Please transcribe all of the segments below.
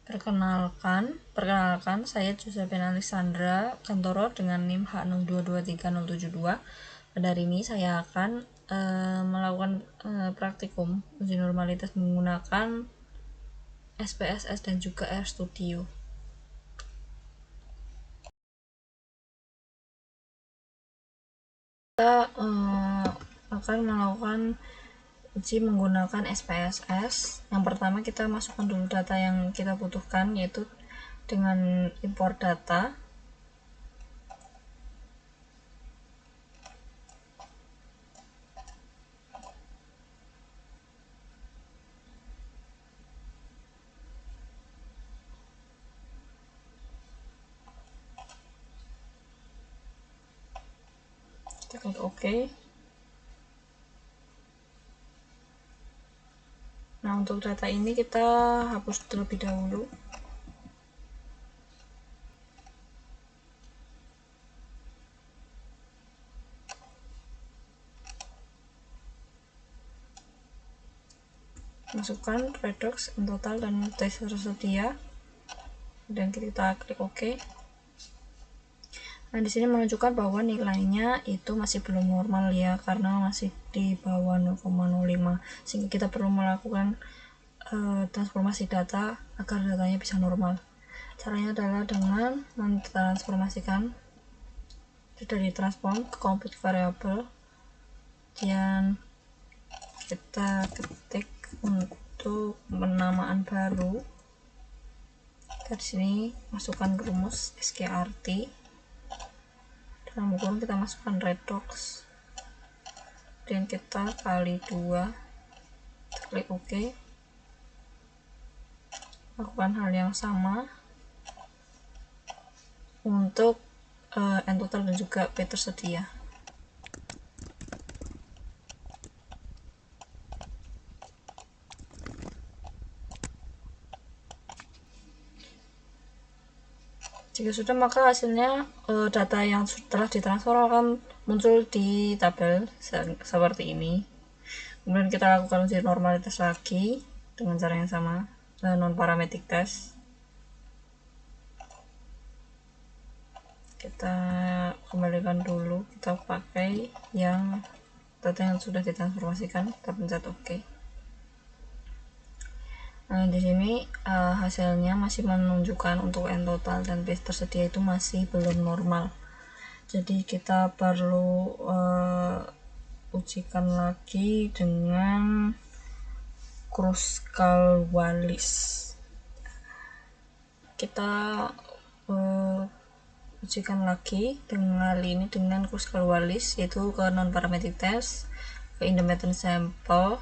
Perkenalkan, saya Josephine Alexandra Kantoro dengan NIM H0223072. Pada hari ini saya akan melakukan praktikum uji normalitas menggunakan SPSS dan juga RStudio. Kita akan melakukan uji menggunakan SPSS. Yang pertama kita masukkan dulu data yang kita butuhkan, yaitu dengan import data. Kita klik OK. Nah, untuk data ini kita hapus terlebih dahulu. Masukkan redox, total, dan teks tersedia, dan kita klik OK. Nah, di sini menunjukkan bahwa nilainya itu masih belum normal ya, karena masih di bawah 0,05, sehingga kita perlu melakukan transformasi data agar datanya bisa normal. Caranya adalah dengan mentransformasikan dari transform ke compute variable, dan kita ketik untuk penamaan baru. Dari sini masukkan rumus SKRT, dalam kurung kita masukkan redox, dan kita kali 2, kita klik OK. Lakukan hal yang sama untuk n total dan juga p tersedia. Jika sudah, maka hasilnya data yang telah ditransfer akan muncul di tabel seperti ini. Kemudian kita lakukan uji normalitas lagi dengan cara yang sama, non parametric test. Kita kembalikan dulu, kita pakai yang data yang sudah ditransformasikan, kita pencet OK. Nah, di sini hasilnya masih menunjukkan untuk n total dan p tersedia itu masih belum normal. Jadi kita perlu ujikan lagi dengan Kruskal-Wallis. Kita ujikan lagi dengan ini dengan Kruskal-Wallis, yaitu ke non parametric test, ke independent sample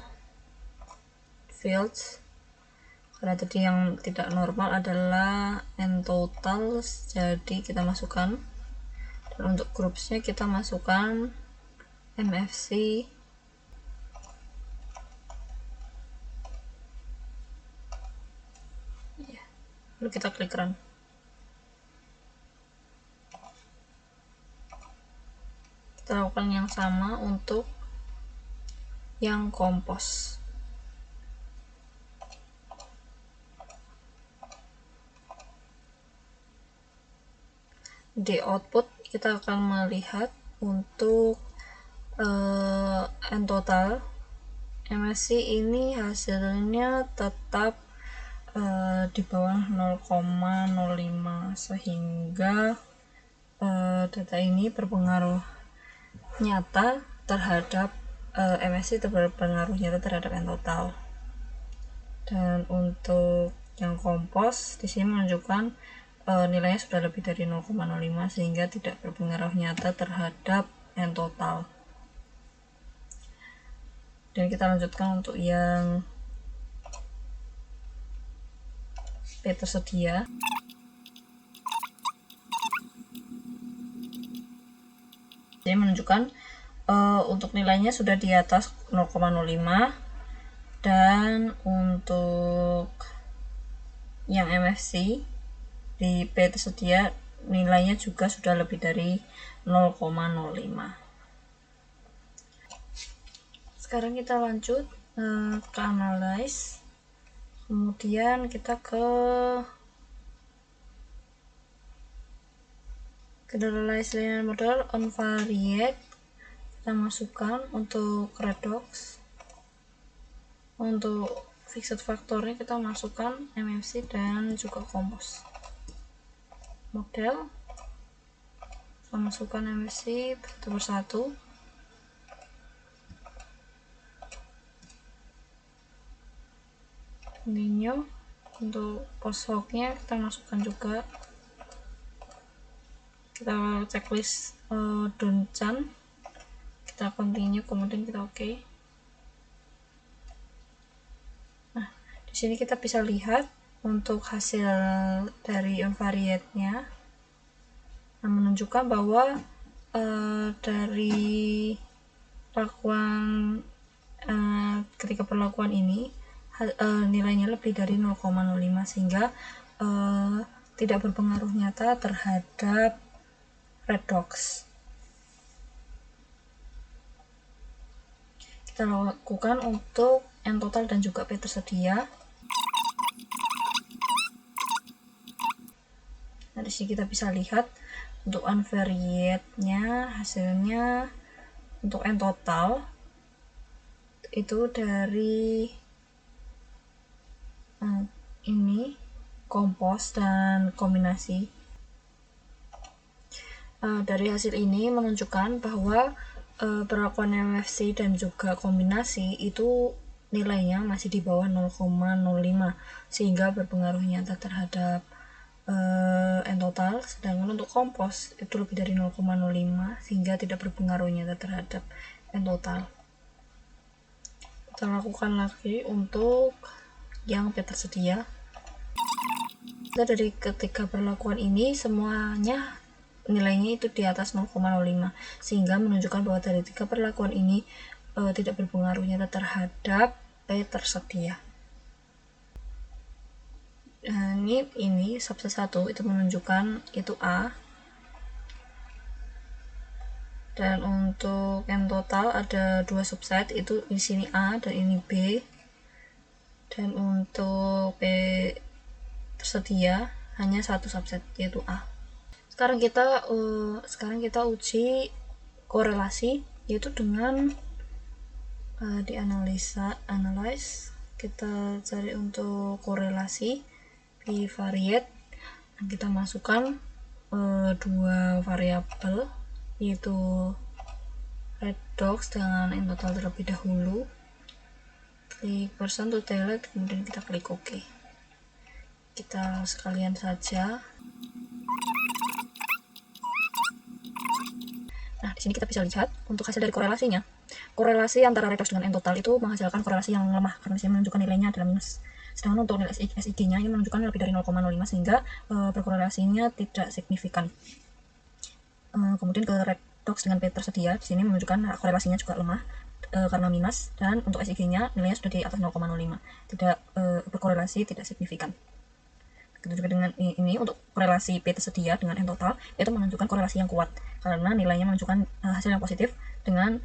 fields. Karena tadi yang tidak normal adalah n total, jadi kita masukkan, dan untuk groupsnya kita masukkan MFC ya. Lalu kita klik run. Kita lakukan yang sama untuk yang kompos. Di output kita akan melihat untuk n total MSC ini hasilnya tetap di bawah 0,05, sehingga data ini berpengaruh nyata terhadap MSC, berpengaruh nyata terhadap n total. Dan untuk yang kompos di sini menunjukkan nilainya sudah lebih dari 0,05, sehingga tidak berpengaruh nyata terhadap n total. Dan kita lanjutkan untuk yang p tersedia. Jadi menunjukkan untuk nilainya sudah di atas 0,05, dan untuk yang MFC di p tersedia nilainya juga sudah lebih dari 0,05. Sekarang kita lanjut ke analyze, kemudian kita ke Generalized linear model unvariate kita masukkan untuk redox. Untuk fixed faktornya kita masukkan MFC dan juga compose. Model kita masukkan MFC satu persatu. Continue. Untuk post hoc-nya kita masukkan juga, kita checklist Donchan, kita continue, kemudian kita oke. Nah, di sini kita bisa lihat untuk hasil dari unvariate-nya, menunjukkan bahwa dari perlakuan ketika perlakuan ini nilainya lebih dari 0,05 sehingga tidak berpengaruh nyata terhadap redox. Kita lakukan untuk N total dan juga P tersedia. Nah, di sini kita bisa lihat untuk unvariate-nya hasilnya untuk N total itu dari ini compose dan kombinasi. Dari hasil ini menunjukkan bahwa perlakuan MFC dan juga kombinasi itu nilainya masih di bawah 0,05 sehingga berpengaruh nyata terhadap N total, sedangkan untuk compose itu lebih dari 0,05 sehingga tidak berpengaruh nyata terhadap N total. Kita lakukan lagi untuk yang P tersedia. Dari ketiga perlakuan ini semuanya nilainya itu di atas 0,05 sehingga menunjukkan bahwa dari tiga perlakuan ini tidak berpengaruh nyata terhadap P tersedia. Ini subset 1 itu menunjukkan itu A, dan untuk N total ada dua subset, itu di sini A dan ini B, dan untuk P tersedia hanya satu subset yaitu A. Sekarang kita uji korelasi, yaitu dengan analyze, kita cari untuk korelasi bivariate. Kita masukkan dua variabel yaitu redox dengan N total terlebih dahulu, klik percent to delete, kemudian kita klik OK. Kita sekalian saja. Nah, di sini kita bisa lihat untuk hasil dari korelasinya. Korelasi antara redox dengan N total itu menghasilkan korelasi yang lemah karena disini menunjukkan nilainya adalah minus. Sedangkan untuk nilai SIG-nya ini menunjukkan lebih dari 0,05 sehingga berkorelasinya tidak signifikan. Kemudian ke redox dengan P tersedia, di sini menunjukkan korelasinya juga lemah karena minus, dan untuk SIG-nya nilainya sudah di atas 0,05, tidak berkorelasi, tidak signifikan. Begitu juga dengan ini untuk korelasi P tersedia dengan N total, itu menunjukkan korelasi yang kuat karena nilainya menunjukkan hasil yang positif dengan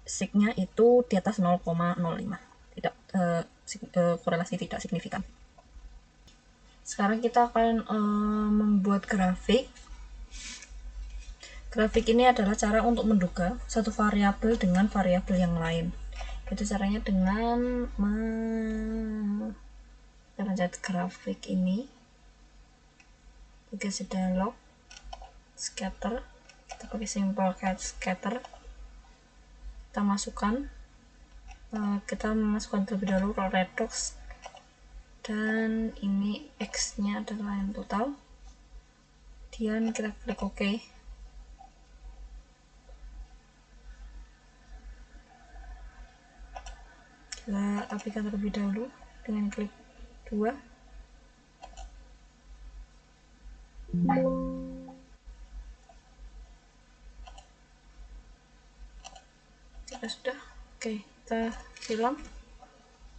sig-nya itu di atas 0,05, tidak korelasi tidak signifikan. Sekarang kita akan membuat grafik. Grafik ini adalah cara untuk menduga satu variabel dengan variabel yang lain. Itu caranya dengan mencet grafik ini, dikasih dialog scatter, kita pakai simple scatter, kita masukkan terlebih dahulu redox, dan ini X nya adalah yang total, kemudian kita klik OK. Kita rapikan terlebih dahulu dengan klik 2. Jika sudah, oke, kita silang.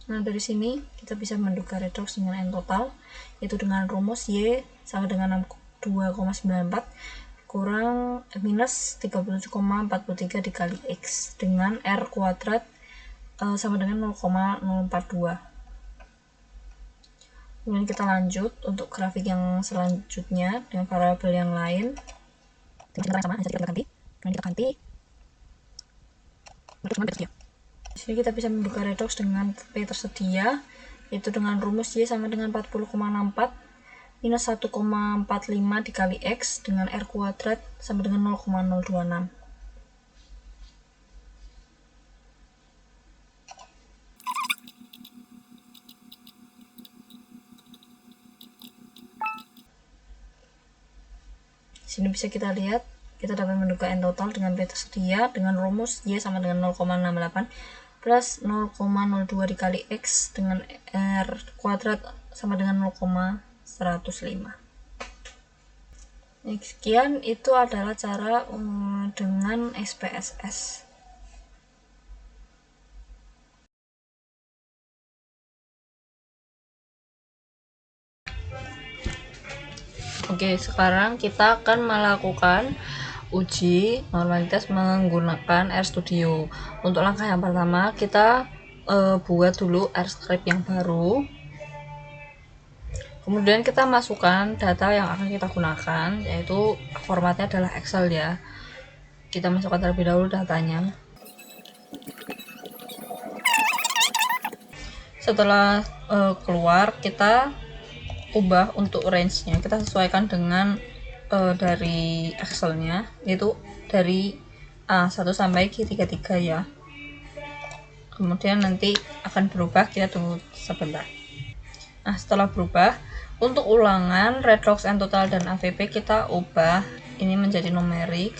Nah, dari sini kita bisa menduga redox dengan N total, yaitu dengan rumus Y sama dengan 62,94 kurang minus 37,43 dikali X dengan R kuadrat sama dengan 0,042. Kemudian kita lanjut untuk grafik yang selanjutnya dengan variabel yang lain. dengan cara yang sama, hanya kita ganti. Kemudian kita ganti bentuk dengan P tersedia. Di sini kita bisa membuka redox dengan P tersedia, yaitu dengan rumus Y sama dengan 40,64 minus 1,45 dikali X dengan R kuadrat sama dengan 0,026. Sini bisa kita lihat, kita dapat menduga N total dengan P tersedia dengan rumus Y sama dengan 0,68 plus 0,02 dikali X dengan R kuadrat sama dengan 0,105. Sekian, itu adalah cara dengan SPSS. Oke, sekarang kita akan melakukan uji normalitas menggunakan RStudio. Untuk langkah yang pertama, kita buat dulu RScript yang baru. Kemudian kita masukkan data yang akan kita gunakan, yaitu formatnya adalah Excel ya. Kita masukkan terlebih dahulu datanya. Setelah keluar, kita ubah untuk range-nya, kita sesuaikan dengan dari Excel-nya, yaitu dari A1 sampai Q33 ya. Kemudian nanti akan berubah, kita tunggu sebentar. Nah, setelah berubah, untuk ulangan redox, N total, dan AVP kita ubah ini menjadi numerik.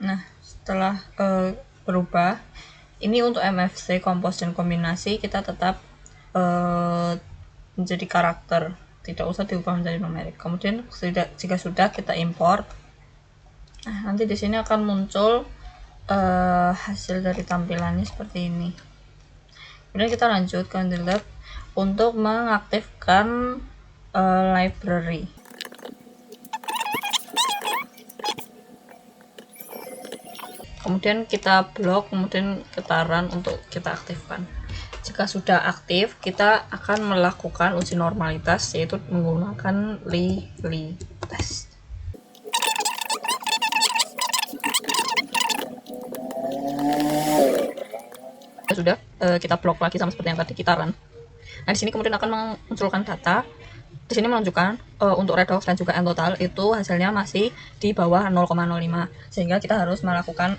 Nah, setelah berubah, ini untuk MFC, kompos, dan kombinasi kita tetap menjadi karakter, tidak usah diubah menjadi numerik. Kemudian jika sudah, kita import. Nah, nanti di sini akan muncul hasil dari tampilannya seperti ini. Kemudian kita lanjut ke delete untuk mengaktifkan library. Kemudian kita blok, kemudian kita run untuk kita aktifkan. Jika sudah aktif, kita akan melakukan uji normalitas, yaitu menggunakan li test. Sudah, kita blok lagi sama seperti yang tadi kita run. Nah, di sini kemudian akan memunculkan data. Di sini menunjukkan untuk redox dan juga N total itu hasilnya masih di bawah 0,05, sehingga kita harus melakukan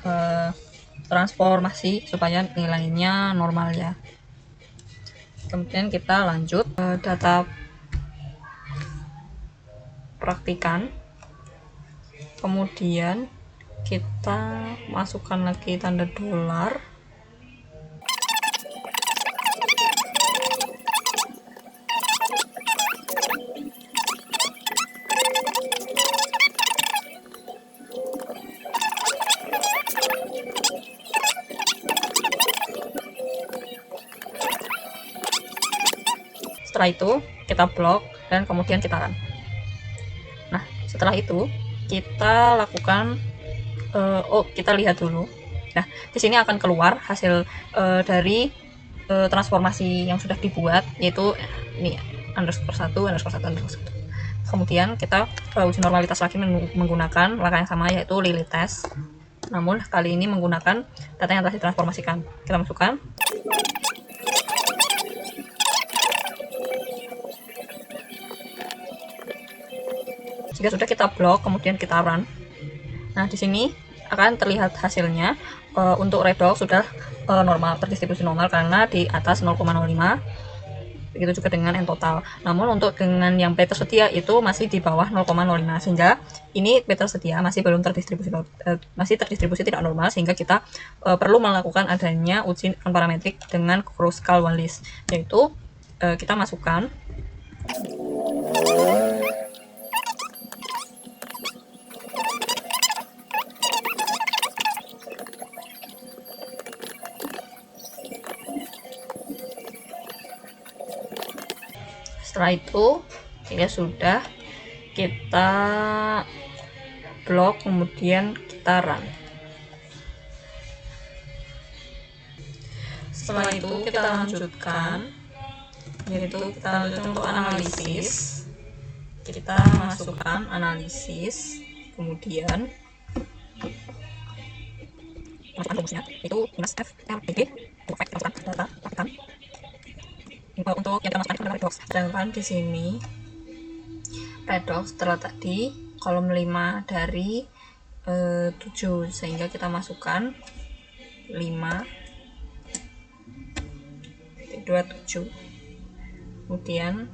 transformasi supaya nilainya normal ya. Kemudian kita lanjut data praktikan, kemudian kita masukkan lagi tanda dolar. Setelah itu kita blok dan kemudian kita run. Nah, setelah itu kita lakukan kita lihat dulu. Nah, di sini akan keluar hasil dari transformasi yang sudah dibuat, yaitu ini _1 _1 _1. Kemudian kita uji normalitas lagi menggunakan langkah yang sama, yaitu li test. Namun kali ini menggunakan data yang telah ditransformasikan. Kita masukkan. Jika sudah, kita blok, kemudian kita run. Nah, di sini akan terlihat hasilnya. Untuk redox sudah normal, terdistribusi normal karena di atas 0,05. Begitu juga dengan N total. Namun untuk dengan yang P tersedia itu masih di bawah 0,05, sehingga ini P tersedia masih belum terdistribusi, masih terdistribusi tidak normal, sehingga kita perlu melakukan adanya uji parametrik dengan Kruskal-Wallis, yaitu kita masukkan setelah itu ya sudah, kita blok, kemudian kita run. Setelah itu kita lanjutkan Yaitu kita lanjut untuk analisis. Kita masukkan analisis, kemudian masukkan rumusnya, itu minus FLDG untuk fact, masukkan data, pastikan. Untuk yang kita masukkan itu adalah redox. Sedangkan di sini redox terletak di kolom 5 dari 7, sehingga kita masukkan 5,27. Kemudian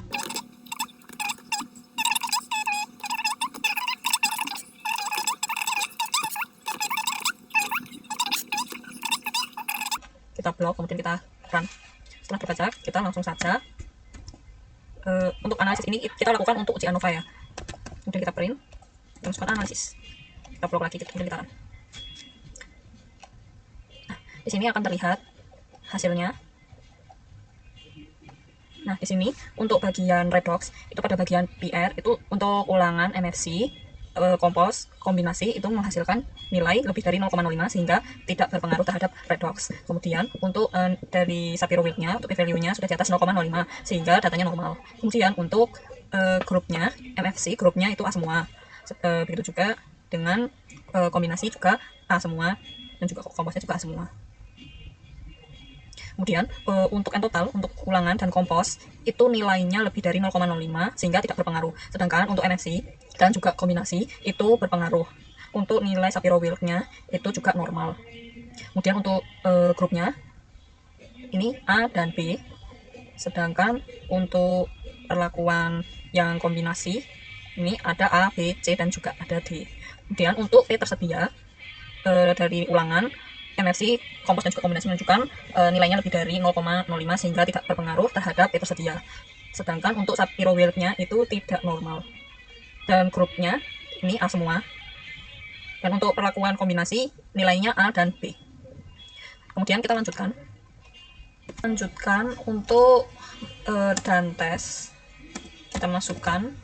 kita blok, kemudian kita run. Setelah dibaca, kita langsung saja untuk analisis ini kita lakukan untuk uji ANOVA ya. Kemudian kita print, kita masukkan analisis, kita blok lagi, kemudian kita run. Nah, di sini akan terlihat hasilnya. Nah, di sini untuk bagian redox itu pada bagian PR itu untuk ulangan MFC, kompos, kombinasi itu menghasilkan nilai lebih dari 0,05 sehingga tidak berpengaruh terhadap redox. Kemudian untuk dari Shapiro Wilk-nya untuk p-value-nya sudah di atas 0,05 sehingga datanya normal. Kemudian untuk grupnya MFC, grupnya itu A semua. Begitu juga dengan kombinasi juga A semua dan juga komposnya juga A semua. Kemudian untuk N total, untuk ulangan dan kompos itu nilainya lebih dari 0,05 sehingga tidak berpengaruh. Sedangkan untuk MFC dan juga kombinasi itu berpengaruh. Untuk nilai Shapiro Wilk-nya itu juga normal. Kemudian untuk grupnya ini A dan B. Sedangkan untuk perlakuan yang kombinasi ini ada A, B, C dan juga ada D. Kemudian untuk P tersedia dari ulangan MFC, kompos dan juga kombinasi menunjukkan nilainya lebih dari 0,05 sehingga tidak berpengaruh terhadap P tersedia. Sedangkan untuk Shapiro Wilk-nya itu tidak normal. Dan grupnya ini A semua. Dan untuk perlakuan kombinasi nilainya A dan B. Kemudian kita lanjutkan. Lanjutkan untuk dan tes. Kita masukkan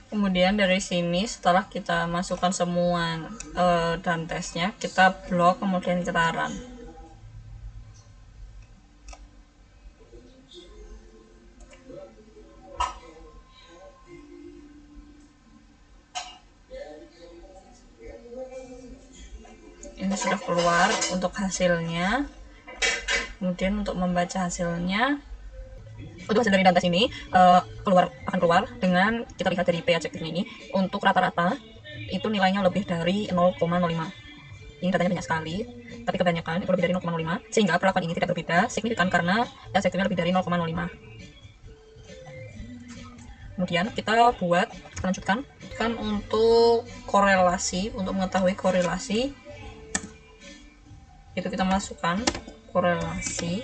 kemudian dari sini setelah kita masukkan semua dan tesnya, kita blok kemudian kita run. Ini sudah keluar untuk hasilnya. Kemudian untuk membaca hasilnya, untuk hasil dari dan tes ini akan keluar dengan kita lihat dari P adjektif ini. Untuk rata-rata itu nilainya lebih dari 0,05. Ini datanya banyak sekali, tapi kebanyakan itu lebih dari 0,05 sehingga perlakuan ini tidak berbeda signifikan karena adjektifnya lebih dari 0,05. Kemudian kita lanjutkan kan untuk korelasi. Untuk mengetahui korelasi itu kita masukkan korelasi.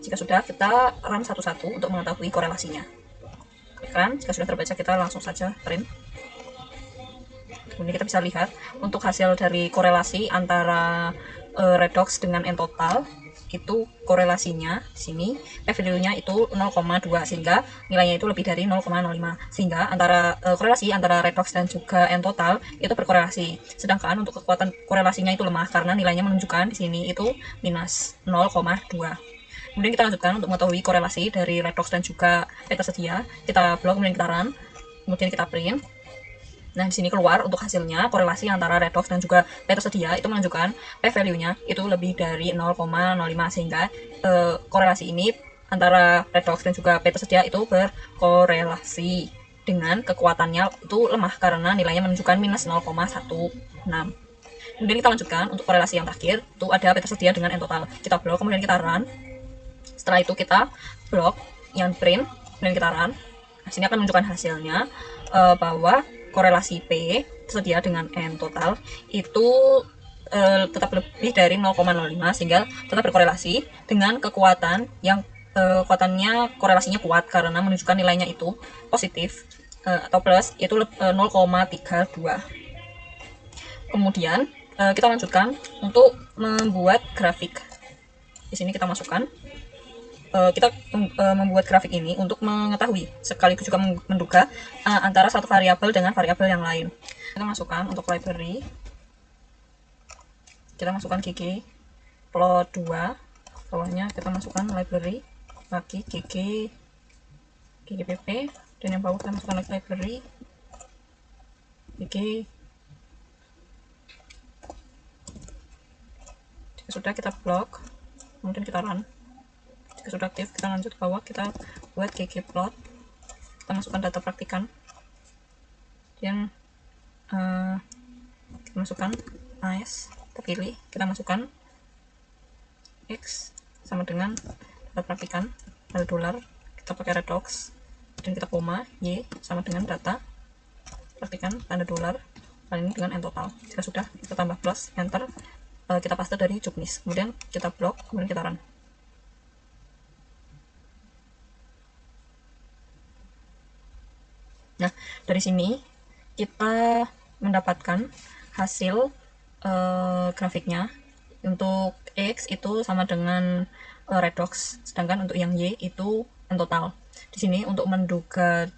Jika sudah, kita run satu-satu untuk mengetahui korelasinya. Kan, jika sudah terbaca kita langsung saja print. Kemudian kita bisa lihat untuk hasil dari korelasi antara redox dengan N total itu korelasinya di sini p-value-nya itu 0,2 sehingga nilainya itu lebih dari 0,05 sehingga antara korelasi antara redox dan juga N total itu berkorelasi. Sedangkan untuk kekuatan korelasinya itu lemah karena nilainya menunjukkan di sini itu minus 0,2. Kemudian kita lanjutkan untuk mengetahui korelasi dari redox dan juga P tersedia. Kita blok, kemudian kita run, kemudian kita print. Nah, di sini keluar untuk hasilnya korelasi antara redox dan juga P tersedia itu menunjukkan p-value-nya itu lebih dari 0,05 sehingga korelasi ini antara redox dan juga P tersedia itu berkorelasi dengan kekuatannya itu lemah karena nilainya menunjukkan minus 0,16. Kemudian kita lanjutkan untuk korelasi yang terakhir, itu ada P tersedia dengan N total. Kita blok, kemudian kita run. Setelah itu kita blok yang print, kemudian kita run. Nah, sini akan menunjukkan hasilnya bahwa korelasi P tersedia dengan N total itu tetap lebih dari 0,05 sehingga tetap berkorelasi dengan kekuatan yang kekuatannya korelasinya kuat karena menunjukkan nilainya itu positif atau plus itu 0,32. Kemudian kita lanjutkan untuk membuat grafik. Di sini kita masukkan kita membuat grafik ini untuk mengetahui sekaligus juga menduga antara satu variabel dengan variabel yang lain. Kita masukkan untuk library, kita masukkan gg plot 2, bawahnya kita masukkan library lagi ggpp, dan yang bawah kita masukkan lagi library gg. Jika sudah kita blok, kemudian kita run. Jika sudah aktif, kita lanjut ke bawah, kita buat ggplot, kita masukkan data praktikan, kemudian kita masukkan AS, kita pilih, kita masukkan X sama dengan data praktikan, ada dolar, kita pakai redox, dan kita koma, Y sama dengan data praktikan, tanda dolar, kali ini dengan N total. Jika sudah, kita tambah plus, enter, kita paste dari jobnis, kemudian kita blok, kemudian kita run. Nah, dari sini kita mendapatkan hasil grafiknya. Untuk X itu sama dengan redox, sedangkan untuk yang Y itu N total. Di sini untuk menduga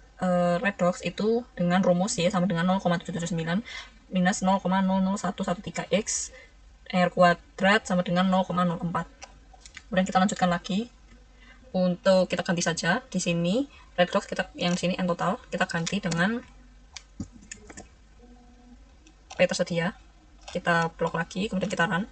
redox itu dengan rumus Y sama dengan 0,779 minus 0,00113X R kuadrat sama dengan 0,04. Kemudian kita lanjutkan lagi. Untuk kita ganti saja di sini redox, kita yang sini N total kita ganti dengan P tersedia, kita blok lagi, kemudian kita run.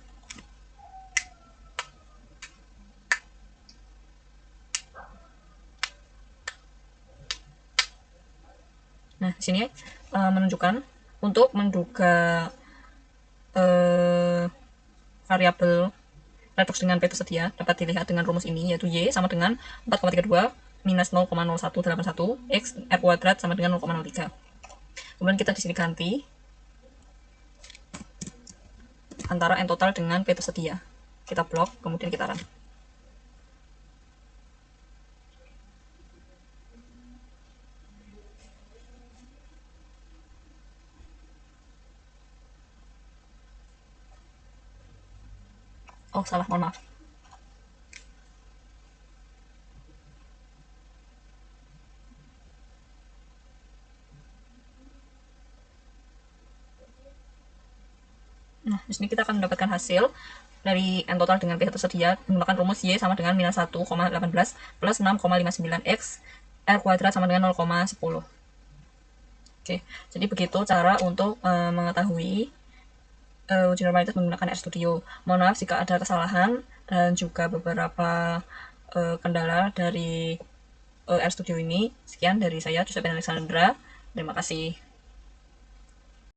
Nah, di sini menunjukkan untuk menduga variabel redox dengan P tersedia dapat dilihat dengan rumus ini, yaitu Y sama dengan 4,32 minus 0,0181 X R kuadrat sama dengan 0,03. Kemudian kita di sini ganti antara N total dengan P tersedia. Kita blok, kemudian kita run. Oh, salah, mohon maaf. Nah, di sini kita akan mendapatkan hasil dari N total dengan P tersedia menggunakan rumus Y sama dengan minus 1,18 plus 6,59X R kuadrat sama dengan 0,10. Oke, jadi begitu cara untuk mengetahui uji normalitas menggunakan RStudio. Mohon maaf jika ada kesalahan dan juga beberapa kendala dari RStudio ini. Sekian dari saya, Giuseppe Alexandra. Terima kasih.